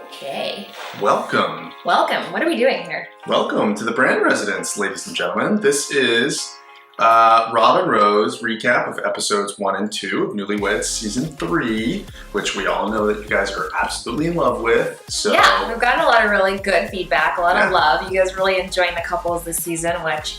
Okay. Welcome. Welcome. What are we doing here? Welcome to the Brann residence, ladies and gentlemen. This is Rob and Rose recap of episodes 1 and 2 of Newlyweds season 3, which we all know that you guys are absolutely in love with. So yeah, we've gotten a lot of really good feedback, a lot of love. You guys really enjoying the couples this season, which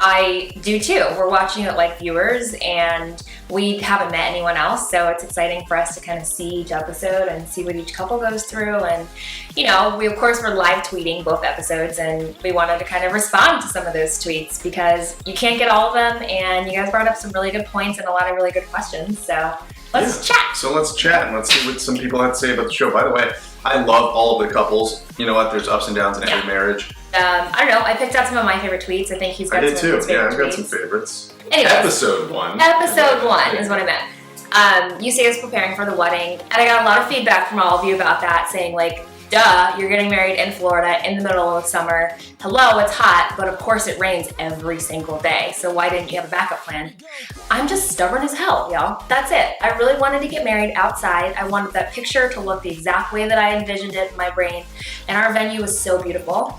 I do too. We're watching it like viewers, and we haven't met anyone else, so it's exciting for us to kind of see each episode and see what each couple goes through. And you know, we of course were live tweeting both episodes, and we wanted to kind of respond to some of those tweets because you can't get all of them, and you guys brought up some really good points and a lot of really good questions. So let's chat. So let's chat and let's see what some people have to say about the show. By the way, I love all of the couples. You know what? There's ups and downs in every marriage. I don't know. I picked out some of my favorite tweets. I think he's got some of his favorite tweets. Yeah, I've got some favorites. Anyways, episode 1. Episode 1 is what I meant. You see us preparing for the wedding, and I got a lot of feedback from all of you about that, saying like, duh, you're getting married in Florida in the middle of summer. Hello, it's hot, but of course it rains every single day. So why didn't you have a backup plan? I'm just stubborn as hell, y'all. That's it. I really wanted to get married outside. I wanted that picture to look the exact way that I envisioned it in my brain. And our venue was so beautiful.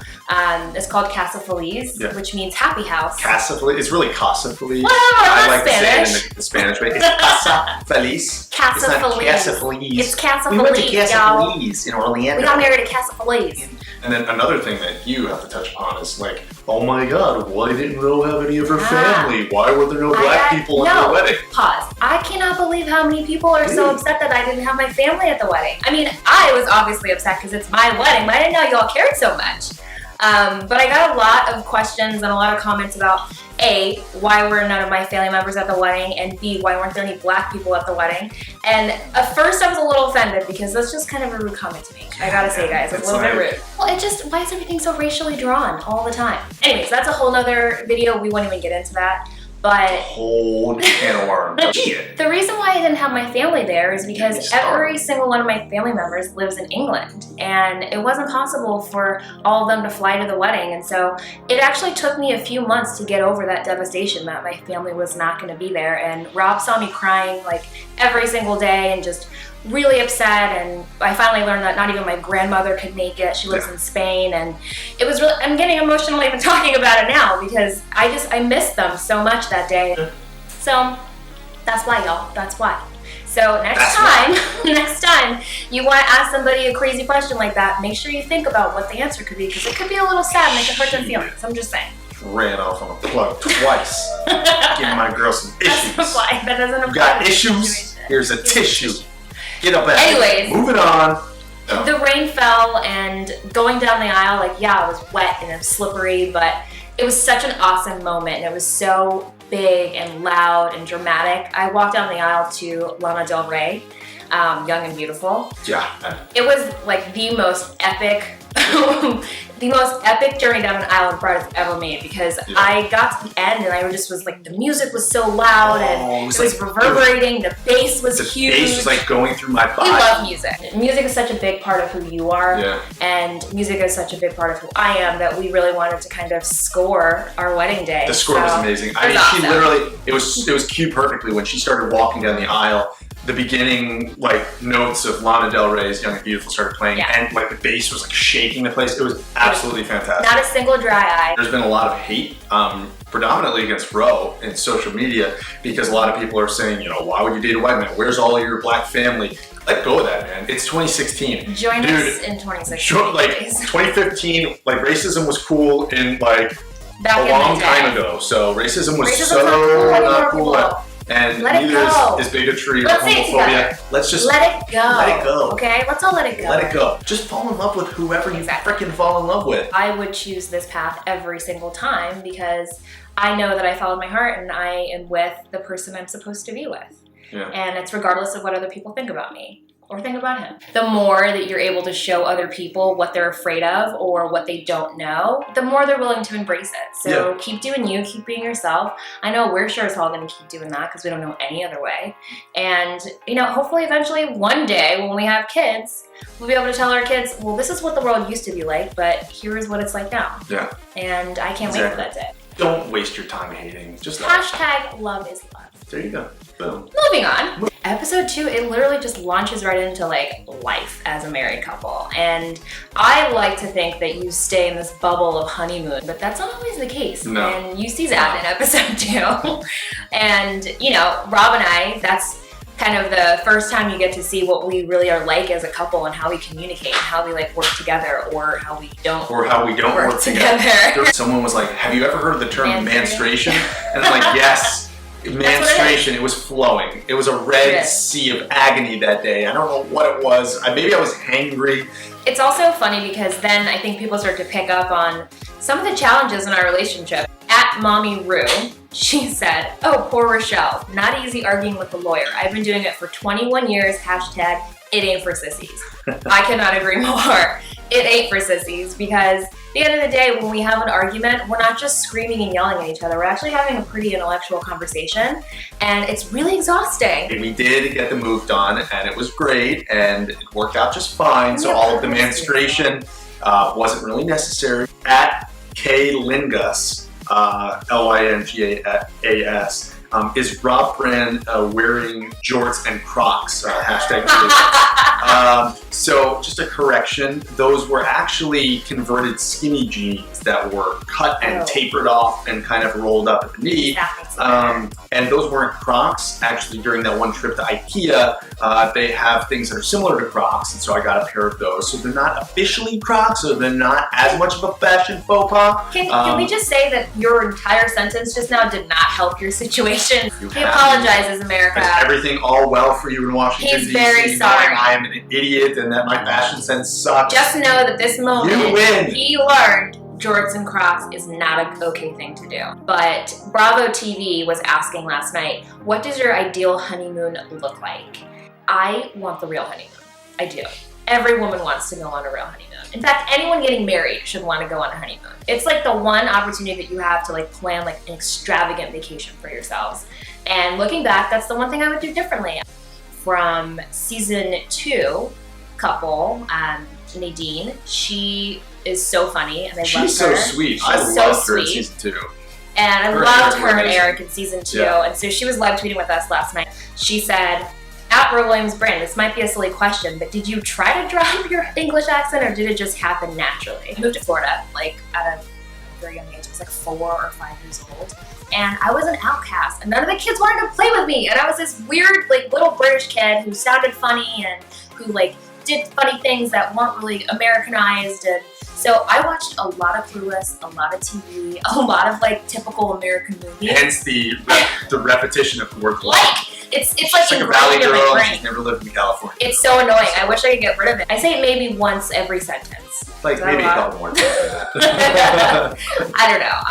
It's called Casa Feliz, which means happy house. Casa Feliz. It's really Casa Feliz. Whatever, I like Spanish. to say it in the Spanish way. It's Casa Feliz. Casa Feliz. Casa Feliz. It's Casa Feliz. Feliz, We went to Casa Feliz in Orlando. We got married at Casa Feliz. And then another thing that you have to touch upon is like, oh my God, why didn't Ro have any of her family? Why were there no black people at the wedding? Pause. I cannot believe how many people are so upset that I didn't have my family at the wedding. I mean, I was obviously upset because it's my wedding, but I didn't know y'all cared so much. But I got a lot of questions and a lot of comments about A, why were none of my family members at the wedding, and B, why weren't there any black people at the wedding? And at first I was a little offended because that's just kind of a rude comment to make. I gotta say, guys, it's a little bit rude. Well, why is everything so racially drawn all the time? Anyways, that's a whole nother video. We won't even get into that. But whole can of worms. The reason why I didn't have my family there is because every single one of my family members lives in England, and it wasn't possible for all of them to fly to the wedding. And so it actually took me a few months to get over that devastation that my family was not going to be there. And Rob saw me crying like every single day and just really upset, and I finally learned that not even my grandmother could make it. She lives in Spain, and it was really, I'm getting emotional even talking about it now because I missed them so much that day. So that's why, y'all, that's why. So next time you want to ask somebody a crazy question like that, make sure you think about what the answer could be, because it could be a little sad and it could hurt their feelings. I'm just saying. Ran off on a plug twice. Giving my girl some issues. That doesn't apply. You got issues? Here's a tissue. Get up at Anyways, moving on. The rain fell, and going down the aisle, like, yeah, it was wet and it was slippery, but it was such an awesome moment, and it was so big and loud and dramatic. I walked down the aisle to Lana Del Rey, Young and Beautiful. Yeah. It was like the most epic journey down an aisle Brann ever made, because I got to the end and I just was like, the music was so loud and it was reverberating, the bass was huge. The bass was like going through my body. We love music. Music is such a big part of who you are, and music is such a big part of who I am, that we really wanted to kind of score our wedding day. The score was amazing. I mean, she literally, it was cued perfectly when she started walking down the aisle. The beginning notes of Lana Del Rey's Young and Beautiful started playing, and like the bass was like shaking the place. It was absolutely fantastic. Not a single dry eye. There's been a lot of hate, predominantly against Ro in social media, because a lot of people are saying, you know, why would you date a white man? Where's all your black family? Let go of that, man. It's 2016. Join us in 2016. 2015, like racism was cool in like back a long time ago. So racism was so not cool. And neither is bigotry or homophobia. Let's just let it go. Let it go. Okay? Let's all let it go. Let it go. Just fall in love with whoever you freaking fall in love with. I would choose this path every single time because I know that I followed my heart and I am with the person I'm supposed to be with. Yeah. And it's regardless of what other people think about me or think about him. The more that you're able to show other people what they're afraid of or what they don't know, the more they're willing to embrace it. So keep doing you, keep being yourself. I know we're sure as hell gonna keep doing that because we don't know any other way. And you know, hopefully eventually one day when we have kids, we'll be able to tell our kids, well, this is what the world used to be like, but here is what it's like now. Yeah. And I can't wait for that day. Don't waste your time hating. Just #love is love. There you go. Boom. Moving on. Episode 2, it literally just launches right into like life as a married couple. And I like to think that you stay in this bubble of honeymoon, but that's not always the case. No. And you see that in episode 2. And, you know, Rob and I, that's kind of the first time you get to see what we really are like as a couple and how we communicate and how we like work together or how we don't work together. Someone was like, have you ever heard the term menstruation? And I'm like, yes. Menstruation, it was flowing. It was a red sea of agony that day. I don't know what it was. Maybe I was hangry. It's also funny because then I think people start to pick up on some of the challenges in our relationship. At Mommy Rue, she said, oh, poor Rochelle. Not easy arguing with the lawyer. I've been doing it for 21 years. Hashtag, it ain't for sissies. I cannot agree more. It ain't for sissies because at the end of the day, when we have an argument, we're not just screaming and yelling at each other. We're actually having a pretty intellectual conversation, and it's really exhausting. We did get the move done, and it was great, and it worked out just fine. So all of the menstruation wasn't really necessary. At K Lingus, Lingas, is Rob Brann wearing jorts and Crocs? Hashtag. So just a correction, those were actually converted skinny jeans that were cut and tapered off and kind of rolled up at the knee. And those weren't Crocs. Actually, during that one trip to IKEA, they have things that are similar to Crocs, and so I got a pair of those. So they're not officially Crocs, so they're not as much of a fashion faux pas. Can we just say that your entire sentence just now did not help your situation? He apologizes, America. Is everything all well for you in Washington, He's very sorry. I am an idiot and that my fashion sense sucks. Just know that this moment, you win. He learned jorts and Crocs is not an okay thing to do. But Bravo TV was asking last night, what does your ideal honeymoon look like? I want the real honeymoon. I do. Every woman wants to go on a real honeymoon. In fact, anyone getting married should want to go on a honeymoon. It's like the one opportunity that you have to like plan like an extravagant vacation for yourselves. And looking back, that's the one thing I would do differently. From season 2, couple, Nadine, she is so funny and I love her. She's so sweet. I loved her in season 2. And I loved her and Eric in season 2. Yeah. And so she was live tweeting with us last night. She said, at Roe Williams Brann, this might be a silly question, but did you try to drop your English accent or did it just happen naturally? I moved to Florida like at a very young age. I was like 4 or 5 years old. And I was an outcast and none of the kids wanted to play with me. And I was this weird like little British kid who sounded funny and who like did funny things that weren't really Americanized. And so I watched a lot of Clueless, a lot of TV, a lot of like typical American movies. Hence the repetition of the word like. It's she's like a valley girl and she's never lived in California. It's so annoying. I wish I could get rid of it. I say it maybe once every sentence. Like maybe a couple more times than that. I don't know.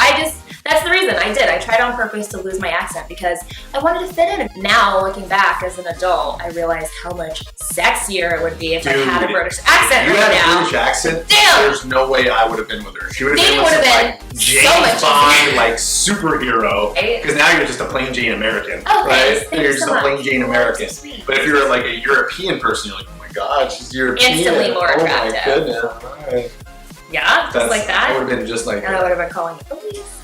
That's the reason I did. I tried on purpose to lose my accent because I wanted to fit in. Now, looking back as an adult, I realize how much sexier it would be if I had a British accent right now. You had a British accent? Damn! There's no way I would have been with her. She would have been with some, like, James Bond, like, superhero. Because now you're just a plain Jane American, right? You're just a plain Jane American. But if you're like a European person, you're like, oh my god, she's European. Instantly more attractive. Oh my goodness. All right. Yeah, just like that? I would have been just like and I would have been calling you police.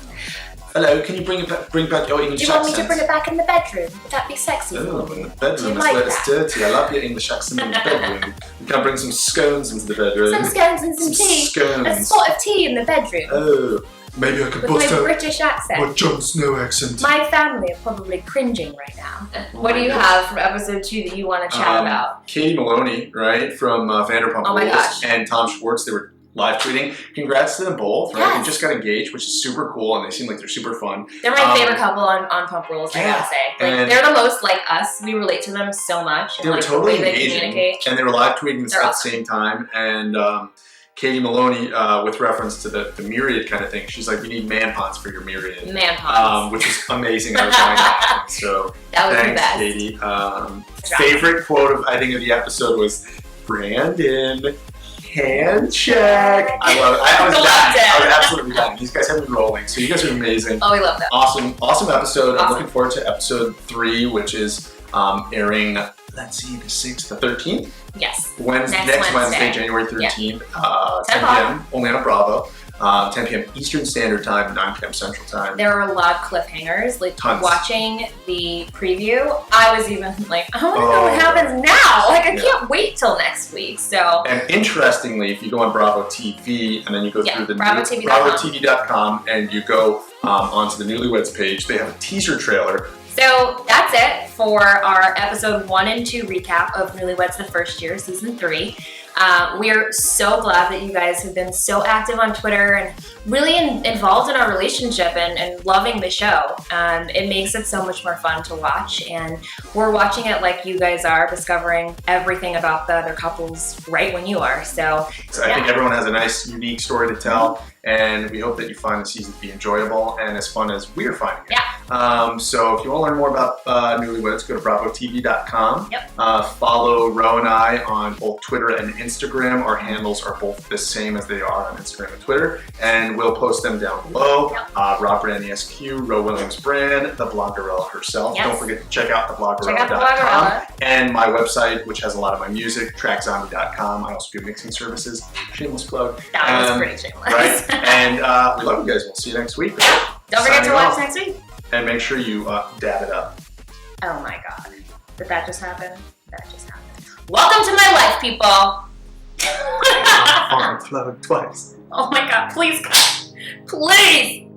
Hello, can you bring back your English accent? Do you want me to bring it back in the bedroom? Would that be sexy? Oh, in the bedroom, that's where it's dirty. I love your English accent in the bedroom. You can bring some scones into the bedroom. Some scones and some tea. Scones. A spot of tea in the bedroom. Oh, maybe I could with bust my out British accent. my Jon Snow accent. My family are probably cringing right now. What do you have from episode 2 that you want to chat about? Katie Maloney, right, from Vanderpump Rules, and Tom Schwartz, they were live tweeting. Congrats to them both, right? Yes. They just got engaged, which is super cool, and they seem like they're super fun. They're my favorite couple on Pump Rules, I gotta say. Like, they're the most like us. We relate to them so much. They were totally engaging, and they were live tweeting this at the same time. And Katie Maloney, with reference to the myriad kind of thing, she's like, "We need man pots for your myriad." Man pots, which is amazing. I was like, so that was thanks, the best. Katie. Favorite quote of the episode was Brandon. Hand check. I love it. I was absolutely dying. These guys have been rolling, so you guys are amazing. Oh, we love that. Awesome episode. I'm looking forward to episode 3, which is airing. Let's see, the 6th, the 13th. Yes. Next Wednesday, January 13th, 10 p.m. Only on Bravo. 10 p.m. Eastern Standard Time, 9 p.m. Central Time. There are a lot of cliffhangers. Like Tons. watching the preview, I was even like, I want to know what happens now. Like I can't wait till next week. So. And interestingly, if you go on Bravo TV and then you go through the BravoTV.com and you go onto the Newlyweds page, they have a teaser trailer. So that's it for our episode 1 and 2 recap of Newlyweds the First Year, season 3. We're so glad that you guys have been so active on Twitter and really involved in our relationship and loving the show. It makes it so much more fun to watch, and we're watching it like you guys are, discovering everything about the other couples right when you are. So I think everyone has a nice, unique story to tell, and we hope that you find the season to be enjoyable and as fun as we're finding it. Yeah. So if you want to learn more about Newlyweds, go to BravoTV.com. Yep. Follow Ro and I on both Twitter and Instagram. Our handles are both the same as they are on Instagram and Twitter, and we'll post them down below. Yep. Rob Brann ESQ, Ro Williams Brann, the Bloggerella herself. Yes. Don't forget to check out Check out the thebloggerella.com Bloggerella. and my website, which has a lot of my music, trackzombie.com. I also do mixing services. Shameless plug. That was pretty shameless. Right? And we love you guys. We'll see you next week. Don't forget to watch next week. And make sure you dab it up. Oh my God. Did that just happen? That just happened. Welcome to my life, people. Farm plug twice. Oh my God, please, please.